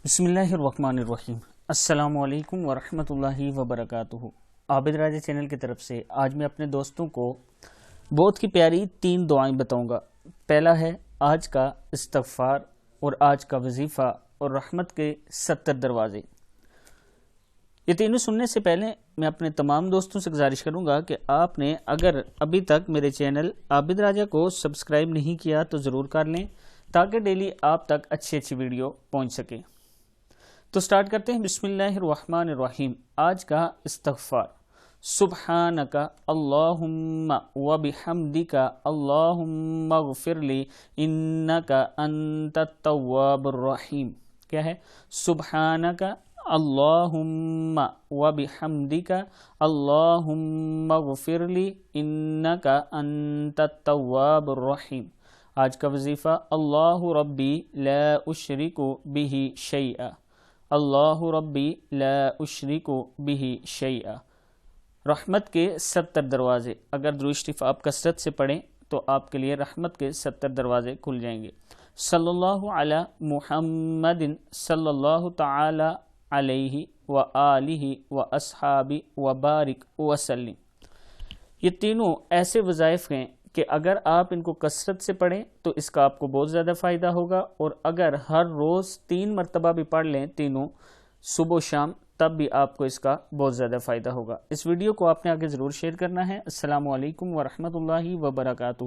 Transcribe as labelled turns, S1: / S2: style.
S1: بسم اللہ الرحمن الرحیم۔ السلام علیکم ورحمۃ اللہ وبرکاتہ۔ عابد راجہ چینل کی طرف سے آج میں اپنے دوستوں کو بہت کی پیاری 3 دعائیں بتاؤں گا۔ پہلا ہے آج کا استغفار اور آج کا وظیفہ اور رحمت کے 70 دروازے۔ یہ تینوں سننے سے پہلے میں اپنے تمام دوستوں سے گزارش کروں گا کہ آپ نے اگر ابھی تک میرے چینل عابد راجہ کو سبسکرائب نہیں کیا تو ضرور کر لیں تاکہ ڈیلی آپ تک اچھی ویڈیو پہنچ سکے۔ تو سٹارٹ کرتے ہیں۔ بسم اللہ الرحمن الرحیم۔ آج کا استغفار: سبحانک اللہم وبحمدک اللہم اغفر لی انک انت التواب الرحیم۔ کیا ہے؟ سبحانک اللہم وبحمدک اللہم اغفر لی انک انت التواب الرحیم۔ آج کا وظیفہ: اللہ ربی لا اشرک بہ شیئا، اللہ ربی لا اشرک بہ شیئا۔ رحمت کے 70 دروازے۔ اگر درود شریف آپ کثرت سے پڑھیں تو آپ کے لیے رحمت کے 70 دروازے کھل جائیں گے۔ صلی اللہ علی محمد صلی اللہ تعالی علیہ وآلہ واصحابہ وبارک وسلم۔ یہ تینوں ایسے وظائف ہیں کہ اگر آپ ان کو کثرت سے پڑھیں تو اس کا آپ کو بہت زیادہ فائدہ ہوگا، اور اگر ہر روز 3 مرتبہ بھی پڑھ لیں تینوں صبح و شام تب بھی آپ کو اس کا بہت زیادہ فائدہ ہوگا۔ اس ویڈیو کو آپ نے آگے ضرور شیئر کرنا ہے۔ السلام علیکم ورحمۃ اللہ وبرکاتہ۔